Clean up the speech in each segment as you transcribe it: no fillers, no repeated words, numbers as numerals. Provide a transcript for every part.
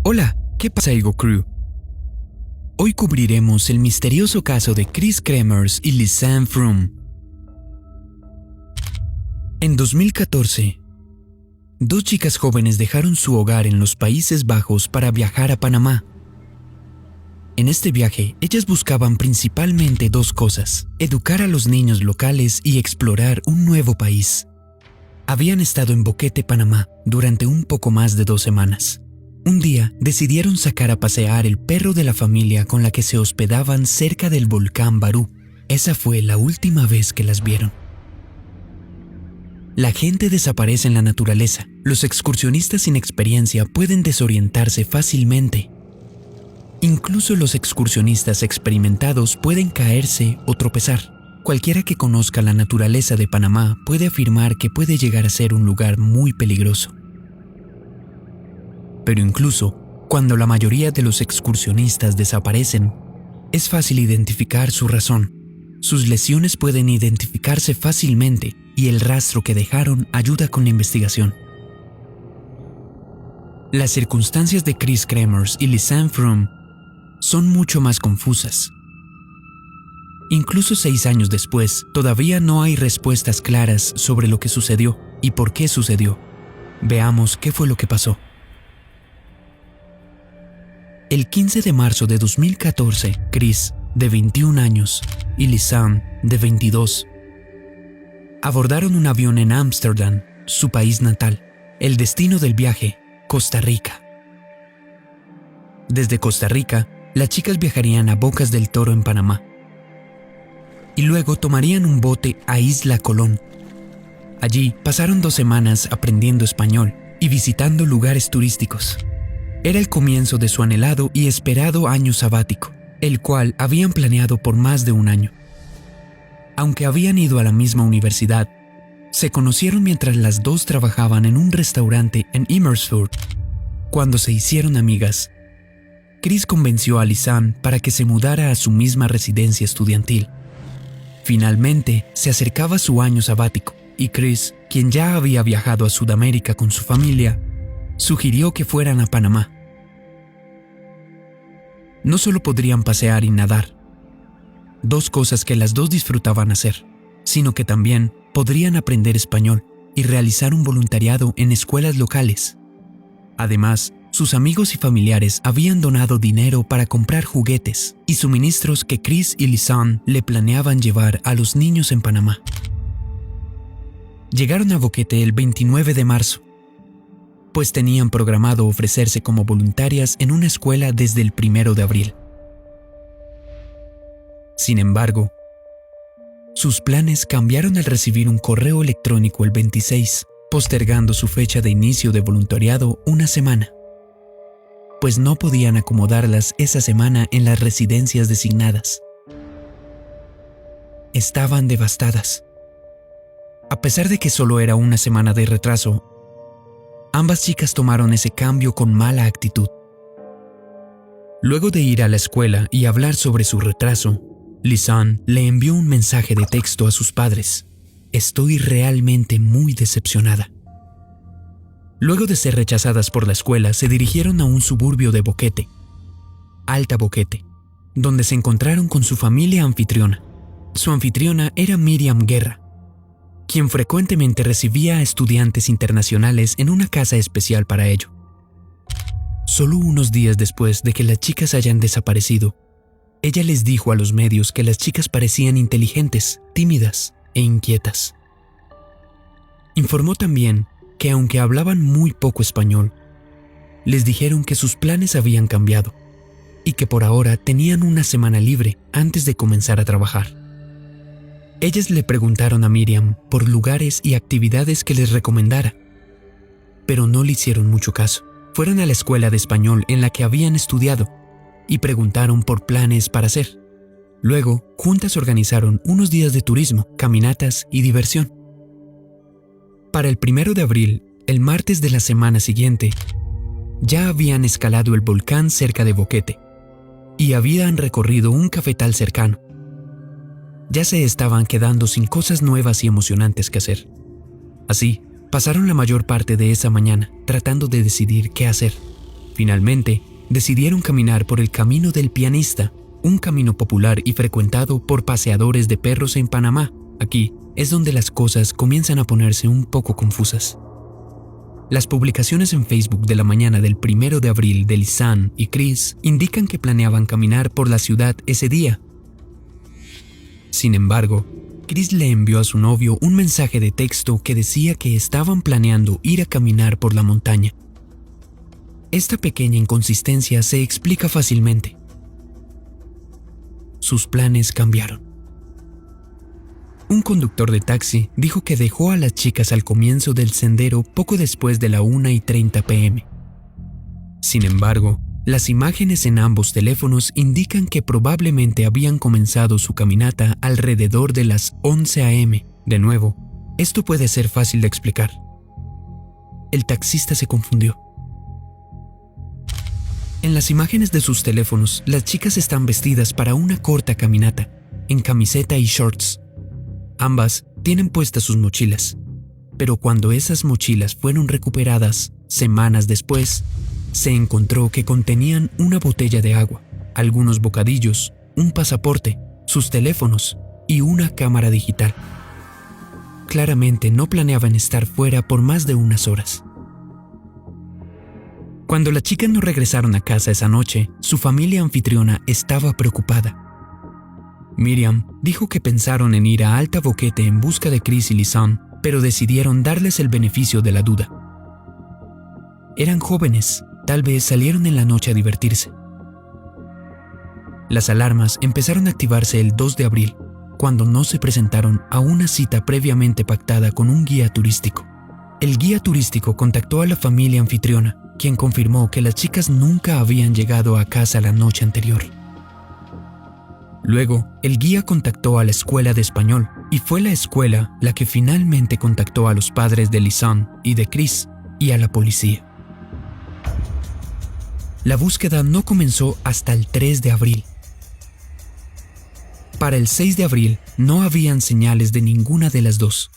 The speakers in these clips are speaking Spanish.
Hola, ¿qué pasa, Ego Crew? Hoy cubriremos el misterioso caso de Chris Kremers y Lisanne Froome. En 2014, dos chicas jóvenes dejaron su hogar en los Países Bajos para viajar a Panamá. En este viaje, ellas buscaban principalmente dos cosas: educar a los niños locales y explorar un nuevo país. Habían estado en Boquete, Panamá, durante un poco más de 2 semanas. Un día decidieron sacar a pasear el perro de la familia con la que se hospedaban cerca del volcán Barú. Esa fue la última vez que las vieron. La gente desaparece en la naturaleza. Los excursionistas sin experiencia pueden desorientarse fácilmente. Incluso los excursionistas experimentados pueden caerse o tropezar. Cualquiera que conozca la naturaleza de Panamá puede afirmar que puede llegar a ser un lugar muy peligroso. Pero incluso cuando la mayoría de los excursionistas desaparecen, es fácil identificar su razón. Sus lesiones pueden identificarse fácilmente y el rastro que dejaron ayuda con la investigación. Las circunstancias de Chris Kremers y Lisanne Froome son mucho más confusas. Incluso 6 años después, todavía no hay respuestas claras sobre lo que sucedió y por qué sucedió. Veamos qué fue lo que pasó. El 15 de marzo de 2014, Chris, de 21 años, y Lisanne, de 22, abordaron un avión en Ámsterdam, su país natal. El destino del viaje, Costa Rica. Desde Costa Rica, las chicas viajarían a Bocas del Toro en Panamá. Y luego tomarían un bote a Isla Colón. Allí pasaron 2 semanas aprendiendo español y visitando lugares turísticos. Era el comienzo de su anhelado y esperado año sabático, el cual habían planeado por más de 1 año. Aunque habían ido a la misma universidad, se conocieron mientras las dos trabajaban en un restaurante en Amersfoort. Cuando se hicieron amigas, Chris convenció a Lisanne para que se mudara a su misma residencia estudiantil. Finalmente, se acercaba su año sabático y Chris, quien ya había viajado a Sudamérica con su familia, sugirió que fueran a Panamá. No solo podrían pasear y nadar, 2 cosas que las dos disfrutaban hacer, sino que también podrían aprender español y realizar un voluntariado en escuelas locales. Además, sus amigos y familiares habían donado dinero para comprar juguetes y suministros que Chris y Lisanne le planeaban llevar a los niños en Panamá. Llegaron a Boquete el 29 de marzo, pues tenían programado ofrecerse como voluntarias en una escuela desde el 1 de abril. Sin embargo, sus planes cambiaron al recibir un correo electrónico el 26, postergando su fecha de inicio de voluntariado 1 semana, pues no podían acomodarlas esa semana en las residencias designadas. Estaban devastadas. A pesar de que solo era 1 semana de retraso, ambas chicas tomaron ese cambio con mala actitud. Luego de ir a la escuela y hablar sobre su retraso, Lisanne le envió un mensaje de texto a sus padres: "Estoy realmente muy decepcionada". Luego de ser rechazadas por la escuela, se dirigieron a un suburbio de Boquete, Alta Boquete, donde se encontraron con su familia anfitriona. Su anfitriona era Miriam Guerra, quien frecuentemente recibía a estudiantes internacionales en una casa especial para ello. Solo unos días después de que las chicas hayan desaparecido, ella les dijo a los medios que las chicas parecían inteligentes, tímidas e inquietas. Informó también que aunque hablaban muy poco español, les dijeron que sus planes habían cambiado y que por ahora tenían 1 semana libre antes de comenzar a trabajar. Ellas le preguntaron a Miriam por lugares y actividades que les recomendara, pero no le hicieron mucho caso. Fueron a la escuela de español en la que habían estudiado y preguntaron por planes para hacer. Luego, juntas organizaron unos días de turismo, caminatas y diversión. Para el 1 de abril, el martes de la semana siguiente, ya habían escalado el volcán cerca de Boquete y habían recorrido un cafetal cercano. Ya se estaban quedando sin cosas nuevas y emocionantes que hacer. Así, pasaron la mayor parte de esa mañana tratando de decidir qué hacer. Finalmente, decidieron caminar por el Camino del Pianista, un camino popular y frecuentado por paseadores de perros en Panamá. Aquí es donde las cosas comienzan a ponerse un poco confusas. Las publicaciones en Facebook de la mañana del 1 de abril de Lisanne y Chris indican que planeaban caminar por la ciudad ese día. Sin embargo, Chris le envió a su novio un mensaje de texto que decía que estaban planeando ir a caminar por la montaña. Esta pequeña inconsistencia se explica fácilmente. Sus planes cambiaron. Un conductor de taxi dijo que dejó a las chicas al comienzo del sendero poco después de la 1:30 p.m. Sin embargo, las imágenes en ambos teléfonos indican que probablemente habían comenzado su caminata alrededor de las 11 a.m. De nuevo, esto puede ser fácil de explicar. El taxista se confundió. En las imágenes de sus teléfonos, las chicas están vestidas para una corta caminata, en camiseta y shorts. Ambas tienen puestas sus mochilas, pero cuando esas mochilas fueron recuperadas semanas después, se encontró que contenían una botella de agua, algunos bocadillos, un pasaporte, sus teléfonos y una cámara digital. Claramente no planeaban estar fuera por más de unas horas. Cuando las chicas no regresaron a casa esa noche, su familia anfitriona estaba preocupada. Miriam dijo que pensaron en ir a Alta Boquete en busca de Chris y Lisanne, pero decidieron darles el beneficio de la duda. Eran jóvenes, tal vez salieron en la noche a divertirse. Las alarmas empezaron a activarse el 2 de abril, cuando no se presentaron a una cita previamente pactada con un guía turístico. El guía turístico contactó a la familia anfitriona, quien confirmó que las chicas nunca habían llegado a casa la noche anterior. Luego, el guía contactó a la escuela de español, y fue la escuela la que finalmente contactó a los padres de Lisanne y de Chris, y a la policía. La búsqueda no comenzó hasta el 3 de abril. Para el 6 de abril no habían señales de ninguna de las dos.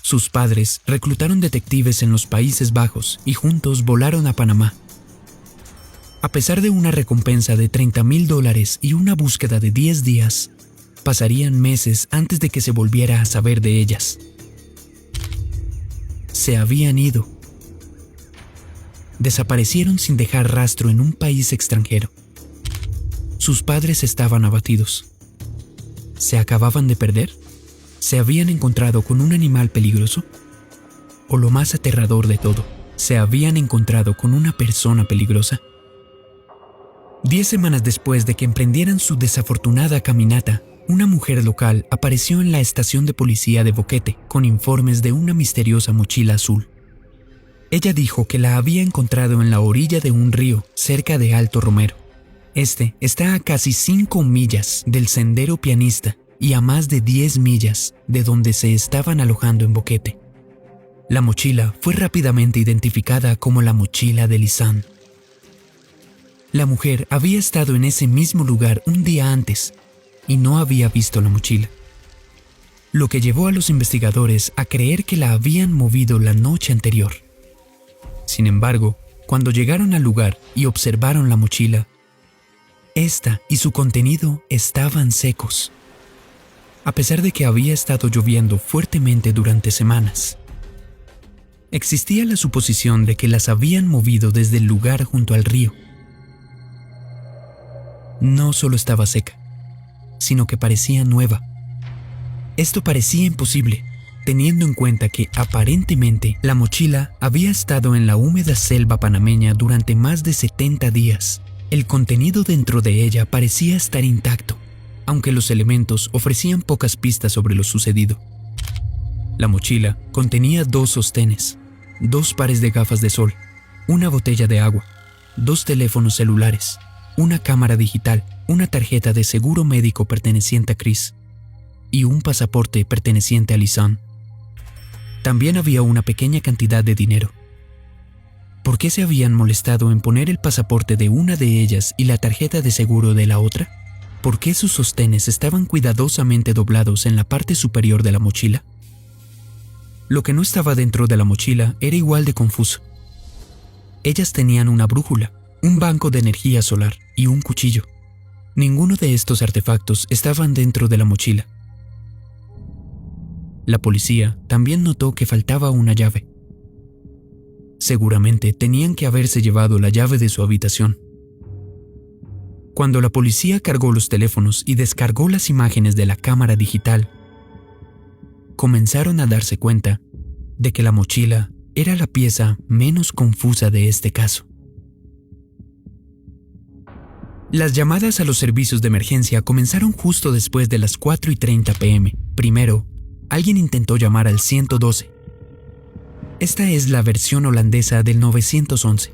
Sus padres reclutaron detectives en los Países Bajos y juntos volaron a Panamá. A pesar de una recompensa de $30,000 y una búsqueda de 10 días, pasarían meses antes de que se volviera a saber de ellas. Se habían ido. Desaparecieron sin dejar rastro en un país extranjero. Sus padres estaban abatidos. ¿Se acababan de perder? ¿Se habían encontrado con un animal peligroso? O lo más aterrador de todo, ¿se habían encontrado con una persona peligrosa? 10 semanas después de que emprendieran su desafortunada caminata, una mujer local apareció en la estación de policía de Boquete con informes de una misteriosa mochila azul. Ella dijo que la había encontrado en la orilla de un río cerca de Alto Romero. Este está a casi 5 millas del Sendero Pianista y a más de 10 millas de donde se estaban alojando en Boquete. La mochila fue rápidamente identificada como la mochila de Lisanne. La mujer había estado en ese mismo lugar un día antes y no había visto la mochila, lo que llevó a los investigadores a creer que la habían movido la noche anterior. Sin embargo, cuando llegaron al lugar y observaron la mochila, esta y su contenido estaban secos, a pesar de que había estado lloviendo fuertemente durante semanas. Existía la suposición de que las habían movido desde el lugar junto al río. No solo estaba seca, sino que parecía nueva. Esto parecía imposible, teniendo en cuenta que aparentemente la mochila había estado en la húmeda selva panameña durante más de 70 días. El contenido dentro de ella parecía estar intacto, aunque los elementos ofrecían pocas pistas sobre lo sucedido. La mochila contenía 2 sostenes, 2 pares de gafas de sol, una botella de agua, 2 teléfonos celulares, una cámara digital, una tarjeta de seguro médico perteneciente a Chris y un pasaporte perteneciente a Lisanne. También había una pequeña cantidad de dinero. ¿Por qué se habían molestado en poner el pasaporte de una de ellas y la tarjeta de seguro de la otra? ¿Por qué sus sostenes estaban cuidadosamente doblados en la parte superior de la mochila? Lo que no estaba dentro de la mochila era igual de confuso. Ellas tenían una brújula, un banco de energía solar y un cuchillo. Ninguno de estos artefactos estaban dentro de la mochila. La policía también notó que faltaba una llave. Seguramente tenían que haberse llevado la llave de su habitación. Cuando la policía cargó los teléfonos y descargó las imágenes de la cámara digital, comenzaron a darse cuenta de que la mochila era la pieza menos confusa de este caso. Las llamadas a los servicios de emergencia comenzaron justo después de las 4:30 p.m. Primero, alguien intentó llamar al 112. Esta es la versión holandesa del 911.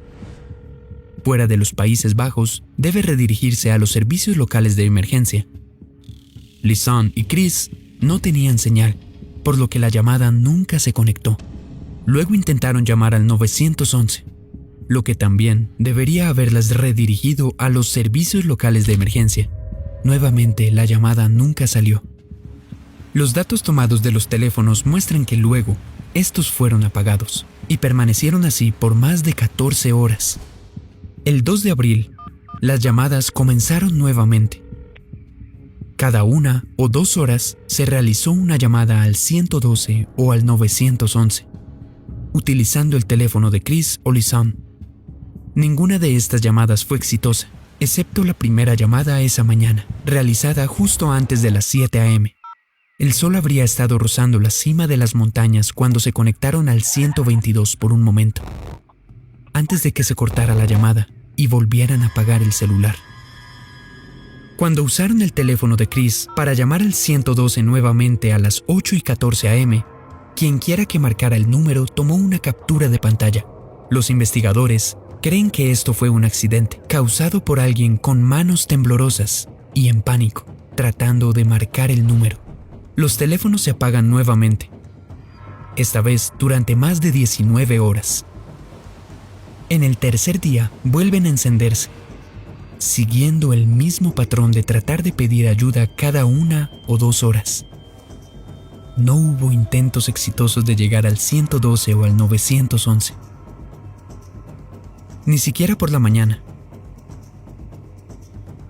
Fuera de los Países Bajos, debe redirigirse a los servicios locales de emergencia. Lisanne y Chris no tenían señal, por lo que la llamada nunca se conectó. Luego intentaron llamar al 911, lo que también debería haberlas redirigido a los servicios locales de emergencia. Nuevamente, la llamada nunca salió. Los datos tomados de los teléfonos muestran que luego estos fueron apagados y permanecieron así por más de 14 horas. El 2 de abril, las llamadas comenzaron nuevamente. Cada 1 o 2 horas se realizó una llamada al 112 o al 911, utilizando el teléfono de Chris o Lisanne. Ninguna de estas llamadas fue exitosa, excepto la primera llamada esa mañana, realizada justo antes de las 7 a.m. El sol habría estado rozando la cima de las montañas cuando se conectaron al 122 por un momento, antes de que se cortara la llamada y volvieran a apagar el celular. Cuando usaron el teléfono de Chris para llamar al 112 nuevamente a las 8:14 a.m., quienquiera que marcara el número tomó una captura de pantalla. Los investigadores creen que esto fue un accidente causado por alguien con manos temblorosas y en pánico, tratando de marcar el número. Los teléfonos se apagan nuevamente, esta vez durante más de 19 horas. En el tercer día vuelven a encenderse, siguiendo el mismo patrón de tratar de pedir ayuda cada 1 o 2 horas. No hubo intentos exitosos de llegar al 112 o al 911. Ni siquiera por la mañana.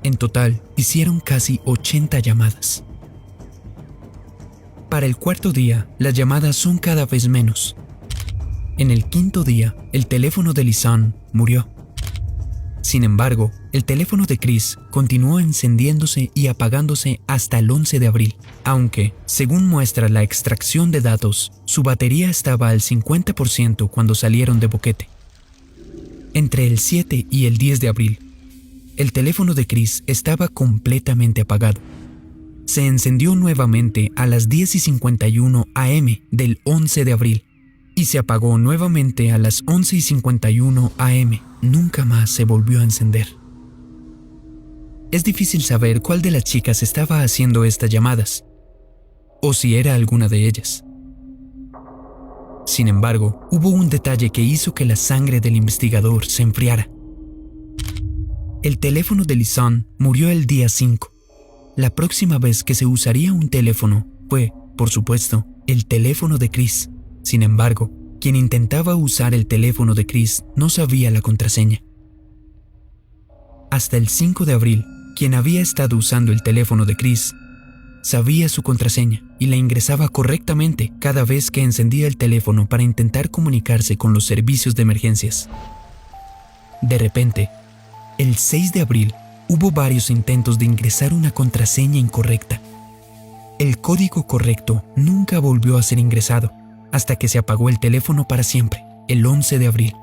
En total, hicieron casi 80 llamadas. Para el cuarto día, las llamadas son cada vez menos. En el quinto día, el teléfono de Lisanne murió. Sin embargo, el teléfono de Chris continuó encendiéndose y apagándose hasta el 11 de abril, aunque, según muestra la extracción de datos, su batería estaba al 50% cuando salieron de boquete. Entre el 7 y el 10 de abril, el teléfono de Chris estaba completamente apagado. Se encendió nuevamente a las 10:51 a.m. del 11 de abril y se apagó nuevamente a las 11:51 a.m. Nunca más se volvió a encender. Es difícil saber cuál de las chicas estaba haciendo estas llamadas, o si era alguna de ellas. Sin embargo, hubo un detalle que hizo que la sangre del investigador se enfriara. El teléfono de Lisanne murió el día 5. La próxima vez que se usaría un teléfono fue, por supuesto, el teléfono de Chris. Sin embargo, quien intentaba usar el teléfono de Chris no sabía la contraseña. Hasta el 5 de abril, quien había estado usando el teléfono de Chris sabía su contraseña y la ingresaba correctamente cada vez que encendía el teléfono para intentar comunicarse con los servicios de emergencias. De repente, el 6 de abril, hubo varios intentos de ingresar una contraseña incorrecta. El código correcto nunca volvió a ser ingresado hasta que se apagó el teléfono para siempre, el 11 de abril.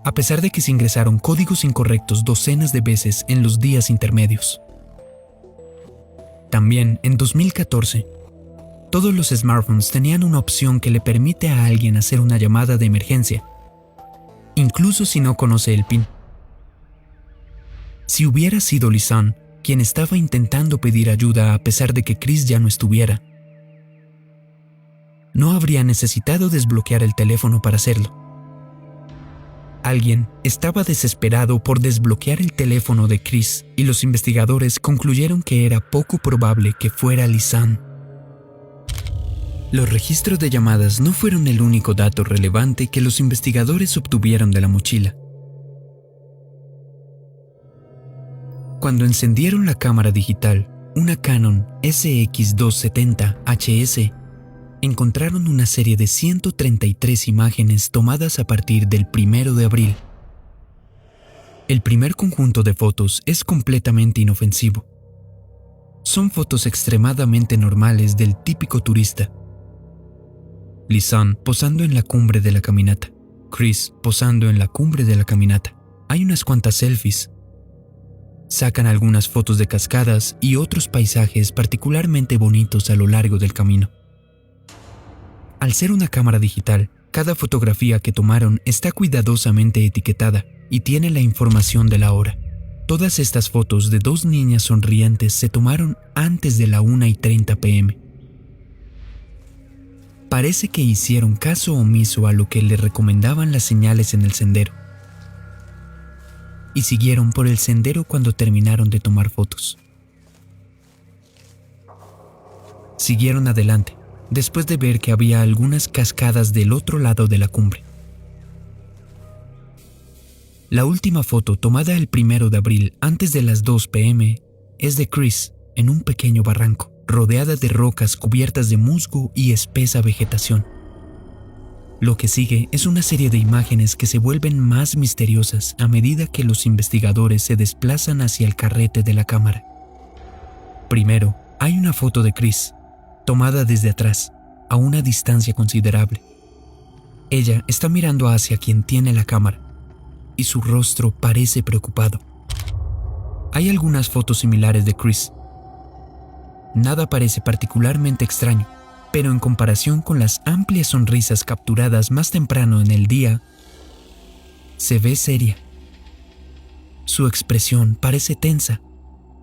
A pesar de que se ingresaron códigos incorrectos docenas de veces en los días intermedios. También, en 2014, todos los smartphones tenían una opción que le permite a alguien hacer una llamada de emergencia, incluso si no conoce el PIN. Si hubiera sido Lisanne quien estaba intentando pedir ayuda a pesar de que Chris ya no estuviera, no habría necesitado desbloquear el teléfono para hacerlo. Alguien estaba desesperado por desbloquear el teléfono de Chris y los investigadores concluyeron que era poco probable que fuera Lisanne. Los registros de llamadas no fueron el único dato relevante que los investigadores obtuvieron de la mochila. Cuando encendieron la cámara digital, una Canon SX270 HS, encontraron una serie de 133 imágenes tomadas a partir del 1 de abril. El primer conjunto de fotos es completamente inofensivo. Son fotos extremadamente normales del típico turista. Lisanne posando en la cumbre de la caminata. Chris posando en la cumbre de la caminata. Hay unas cuantas selfies. Sacan algunas fotos de cascadas y otros paisajes particularmente bonitos a lo largo del camino. Al ser una cámara digital, cada fotografía que tomaron está cuidadosamente etiquetada y tiene la información de la hora. Todas estas fotos de 2 niñas sonrientes se tomaron antes de la 1:30 p.m. Parece que hicieron caso omiso a lo que les recomendaban las señales en el sendero y siguieron por el sendero cuando terminaron de tomar fotos. Siguieron adelante, después de ver que había algunas cascadas del otro lado de la cumbre. La última foto tomada el 1 de abril antes de las 2 p.m. es de Chris en un pequeño barranco, rodeada de rocas cubiertas de musgo y espesa vegetación. Lo que sigue es una serie de imágenes que se vuelven más misteriosas a medida que los investigadores se desplazan hacia el carrete de la cámara. Primero, hay una foto de Chris, tomada desde atrás, a una distancia considerable. Ella está mirando hacia quien tiene la cámara, y su rostro parece preocupado. Hay algunas fotos similares de Chris. Nada parece particularmente extraño, pero en comparación con las amplias sonrisas capturadas más temprano en el día, se ve seria. Su expresión parece tensa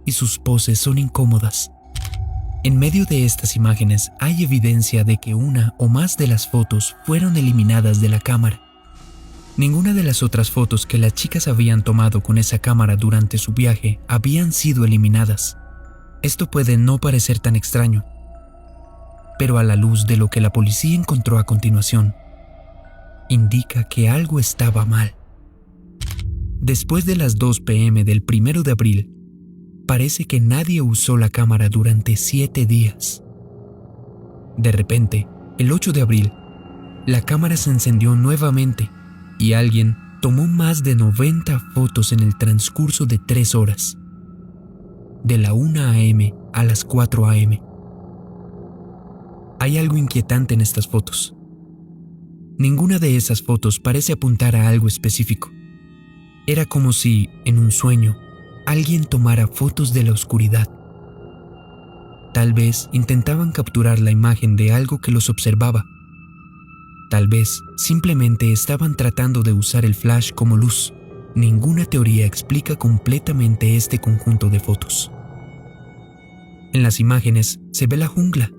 y sus poses son incómodas. En medio de estas imágenes hay evidencia de que una o más de las fotos fueron eliminadas de la cámara. Ninguna de las otras fotos que las chicas habían tomado con esa cámara durante su viaje habían sido eliminadas. Esto puede no parecer tan extraño, pero a la luz de lo que la policía encontró a continuación, indica que algo estaba mal. Después de las 2 p.m. del 1 de abril, parece que nadie usó la cámara durante 7 días. De repente, el 8 de abril, la cámara se encendió nuevamente y alguien tomó más de 90 fotos en el transcurso de 3 horas, de la 1 a.m. a las 4 a.m. Hay algo inquietante en estas fotos. Ninguna de esas fotos parece apuntar a algo específico. Era como si, en un sueño, alguien tomara fotos de la oscuridad. Tal vez intentaban capturar la imagen de algo que los observaba. Tal vez simplemente estaban tratando de usar el flash como luz. Ninguna teoría explica completamente este conjunto de fotos. En las imágenes se ve la jungla,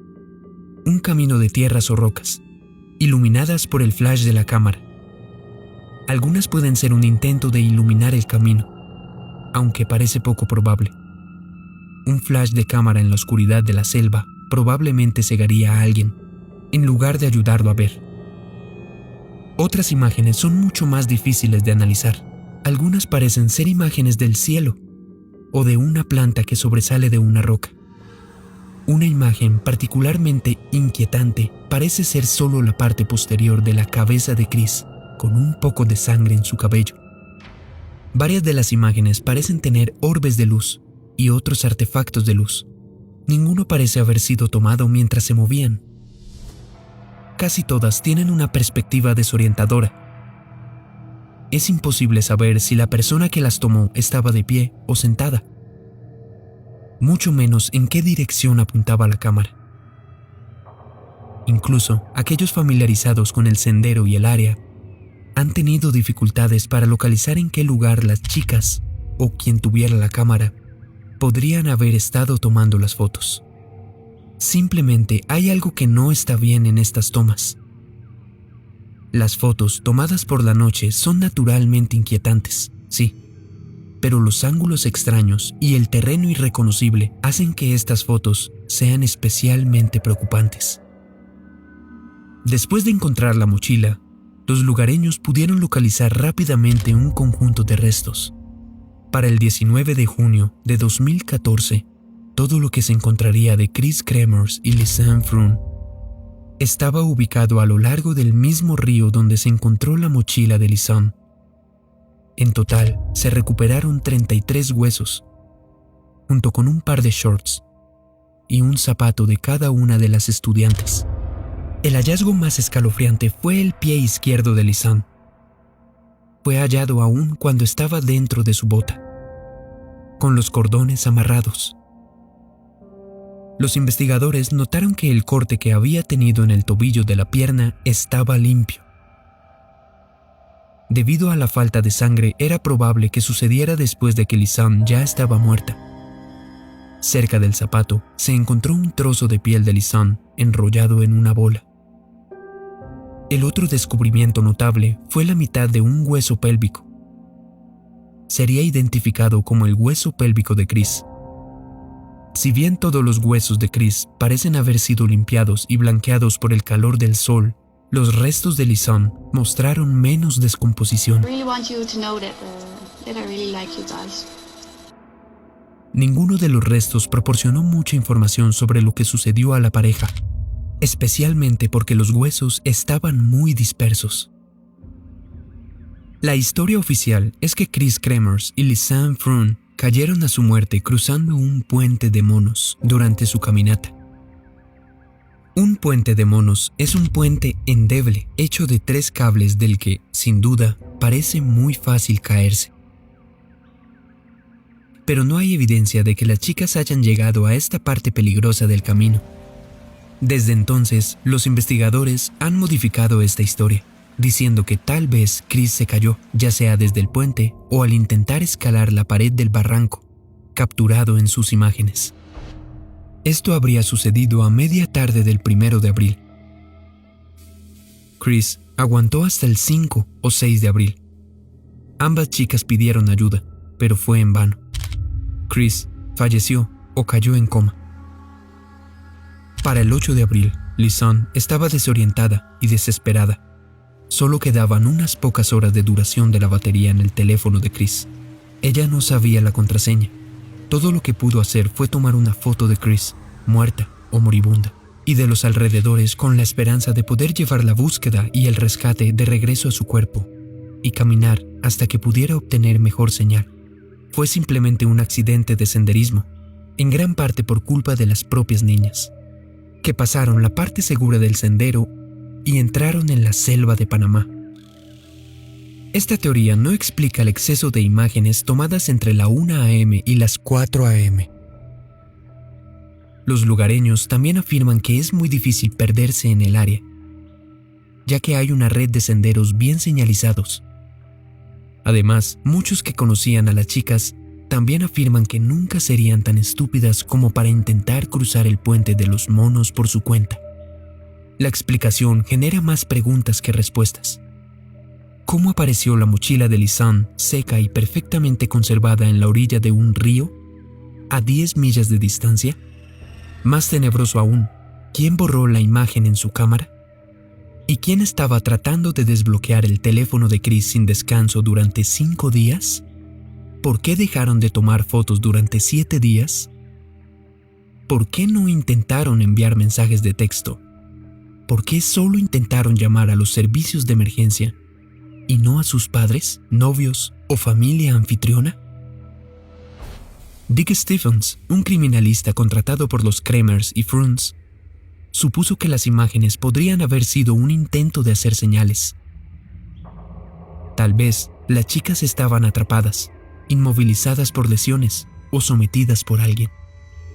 un camino de tierras o rocas, iluminadas por el flash de la cámara. Algunas pueden ser un intento de iluminar el camino, aunque parece poco probable. Un flash de cámara en la oscuridad de la selva probablemente cegaría a alguien, en lugar de ayudarlo a ver. Otras imágenes son mucho más difíciles de analizar. Algunas parecen ser imágenes del cielo o de una planta que sobresale de una roca. Una imagen particularmente inquietante parece ser solo la parte posterior de la cabeza de Chris, con un poco de sangre en su cabello. Varias de las imágenes parecen tener orbes de luz y otros artefactos de luz. Ninguno parece haber sido tomado mientras se movían. Casi todas tienen una perspectiva desorientadora. Es imposible saber si la persona que las tomó estaba de pie o sentada, mucho menos en qué dirección apuntaba la cámara. Incluso aquellos familiarizados con el sendero y el área han tenido dificultades para localizar en qué lugar las chicas o quien tuviera la cámara podrían haber estado tomando las fotos. Simplemente hay algo que no está bien en estas tomas. Las fotos tomadas por la noche son naturalmente inquietantes, sí, pero los ángulos extraños y el terreno irreconocible hacen que estas fotos sean especialmente preocupantes. Después de encontrar la mochila, los lugareños pudieron localizar rápidamente un conjunto de restos. Para el 19 de junio de 2014, todo lo que se encontraría de Chris Kremers y Lisanne Froon estaba ubicado a lo largo del mismo río donde se encontró la mochila de Lisanne. En total, se recuperaron 33 huesos, junto con un par de shorts y un zapato de cada una de las estudiantes. El hallazgo más escalofriante fue el pie izquierdo de Lisanne. Fue hallado aún cuando estaba dentro de su bota, con los cordones amarrados. Los investigadores notaron que el corte que había tenido en el tobillo de la pierna estaba limpio. Debido a la falta de sangre, era probable que sucediera después de que Lisanne ya estaba muerta. Cerca del zapato se encontró un trozo de piel de Lisanne enrollado en una bola. El otro descubrimiento notable fue la mitad de un hueso pélvico. Sería identificado como el hueso pélvico de Chris. Si bien todos los huesos de Chris parecen haber sido limpiados y blanqueados por el calor del sol, los restos de Lisanne mostraron menos descomposición. Ninguno de los restos proporcionó mucha información sobre lo que sucedió a la pareja, especialmente porque los huesos estaban muy dispersos. La historia oficial es que Chris Kremers y Lisanne Froon cayeron a su muerte cruzando un puente de monos durante su caminata. Un puente de monos es un puente endeble hecho de 3 cables del que, sin duda, parece muy fácil caerse. Pero no hay evidencia de que las chicas hayan llegado a esta parte peligrosa del camino. Desde entonces, los investigadores han modificado esta historia, diciendo que tal vez Chris se cayó, ya sea desde el puente o al intentar escalar la pared del barranco, capturado en sus imágenes. Esto habría sucedido a media tarde del 1 de abril. Chris aguantó hasta el 5 o 6 de abril. Ambas chicas pidieron ayuda, pero fue en vano. Chris falleció o cayó en coma. Para el 8 de abril, Lisanne estaba desorientada y desesperada. Solo quedaban unas pocas horas de duración de la batería en el teléfono de Chris. Ella no sabía la contraseña. Todo lo que pudo hacer fue tomar una foto de Chris, muerta o moribunda, y de los alrededores con la esperanza de poder llevar la búsqueda y el rescate de regreso a su cuerpo, y caminar hasta que pudiera obtener mejor señal. Fue simplemente un accidente de senderismo, en gran parte por culpa de las propias niñas, que pasaron la parte segura del sendero y entraron en la selva de Panamá. Esta teoría no explica el exceso de imágenes tomadas entre la 1 a.m. y las 4 a.m. Los lugareños también afirman que es muy difícil perderse en el área, ya que hay una red de senderos bien señalizados. Además, muchos que conocían a las chicas también afirman que nunca serían tan estúpidas como para intentar cruzar el puente de los monos por su cuenta. La explicación genera más preguntas que respuestas. ¿Cómo apareció la mochila de Lisanne seca y perfectamente conservada en la orilla de un río, a 10 millas de distancia? Más tenebroso aún, ¿quién borró la imagen en su cámara? ¿Y quién estaba tratando de desbloquear el teléfono de Chris sin descanso durante 5 días? ¿Por qué dejaron de tomar fotos durante 7 días? ¿Por qué no intentaron enviar mensajes de texto? ¿Por qué solo intentaron llamar a los servicios de emergencia y no a sus padres, novios o familia anfitriona? Dick Stephens, un criminalista contratado por los Kremers y Froons, supuso que las imágenes podrían haber sido un intento de hacer señales. Tal vez las chicas estaban atrapadas, inmovilizadas por lesiones o sometidas por alguien,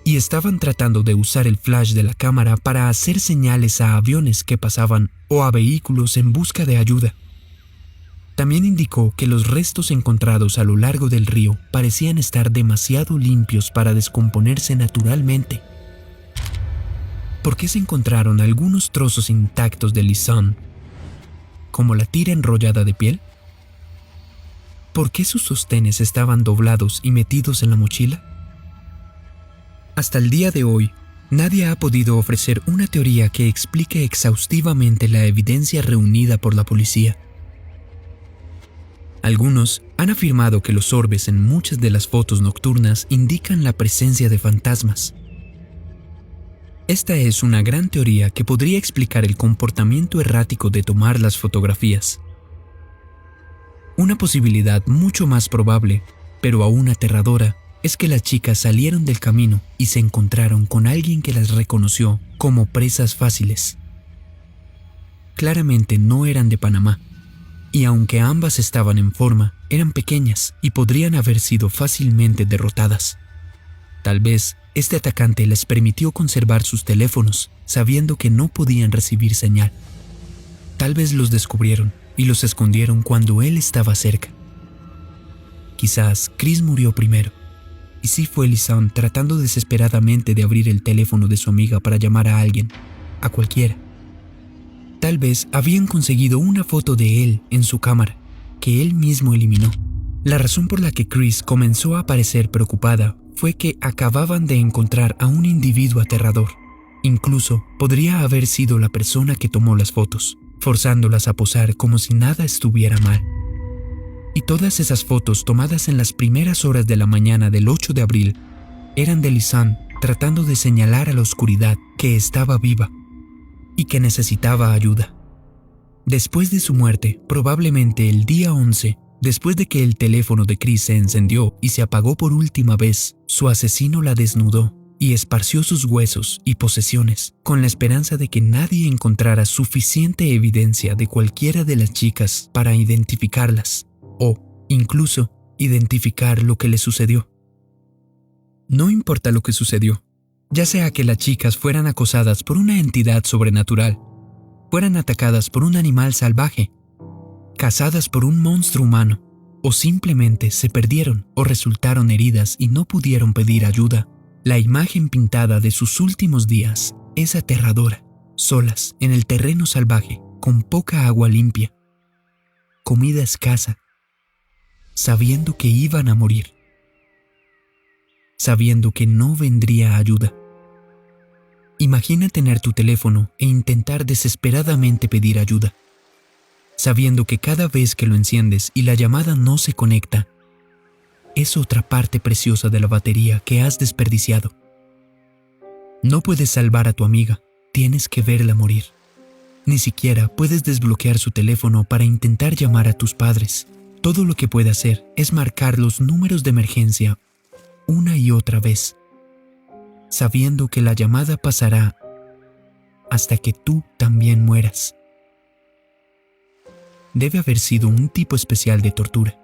y estaban tratando de usar el flash de la cámara para hacer señales a aviones que pasaban o a vehículos en busca de ayuda. También indicó que los restos encontrados a lo largo del río parecían estar demasiado limpios para descomponerse naturalmente. ¿Por qué se encontraron algunos trozos intactos de Lisanne, como la tira enrollada de piel? ¿Por qué sus sostenes estaban doblados y metidos en la mochila? Hasta el día de hoy, Nadie ha podido ofrecer una teoría que explique exhaustivamente la evidencia reunida por la policía. Algunos han afirmado que los orbes en muchas de las fotos nocturnas indican la presencia de fantasmas. Esta es una gran teoría que podría explicar el comportamiento errático de tomar las fotografías. Una posibilidad mucho más probable, pero aún aterradora, es que las chicas salieron del camino y se encontraron con alguien que las reconoció como presas fáciles. Claramente no eran de Panamá, y aunque ambas estaban en forma, eran pequeñas y podrían haber sido fácilmente derrotadas. Tal vez este atacante les permitió conservar sus teléfonos, sabiendo que no podían recibir señal. Tal vez los descubrieron y los escondieron cuando él estaba cerca. Quizás Chris murió primero, y sí fue Lisanne tratando desesperadamente de abrir el teléfono de su amiga para llamar a alguien, a cualquiera. Tal vez habían conseguido una foto de él en su cámara, que él mismo eliminó. La razón por la que Chris comenzó a parecer preocupada fue que acababan de encontrar a un individuo aterrador. Incluso podría haber sido la persona que tomó las fotos, forzándolas a posar como si nada estuviera mal. Y todas esas fotos tomadas en las primeras horas de la mañana del 8 de abril eran de Lisanne tratando de señalar a la oscuridad que estaba viva y que necesitaba ayuda. Después de su muerte, probablemente el día 11, después de que el teléfono de Chris se encendió y se apagó por última vez, su asesino la desnudó y esparció sus huesos y posesiones con la esperanza de que nadie encontrara suficiente evidencia de cualquiera de las chicas para identificarlas o, incluso, identificar lo que le sucedió. No importa lo que sucedió, ya sea que las chicas fueran acosadas por una entidad sobrenatural, fueran atacadas por un animal salvaje, cazadas por un monstruo humano, o simplemente se perdieron o resultaron heridas y no pudieron pedir ayuda, la imagen pintada de sus últimos días es aterradora, solas en el terreno salvaje, con poca agua limpia, comida escasa, sabiendo que iban a morir, sabiendo que no vendría ayuda. Imagina tener tu teléfono e intentar desesperadamente pedir ayuda, sabiendo que cada vez que lo enciendes y la llamada no se conecta, es otra parte preciosa de la batería que has desperdiciado. No puedes salvar a tu amiga, tienes que verla morir. Ni siquiera puedes desbloquear su teléfono para intentar llamar a tus padres. Todo lo que puede hacer es marcar los números de emergencia una y otra vez, sabiendo que la llamada pasará hasta que tú también mueras. Debe haber sido un tipo especial de tortura.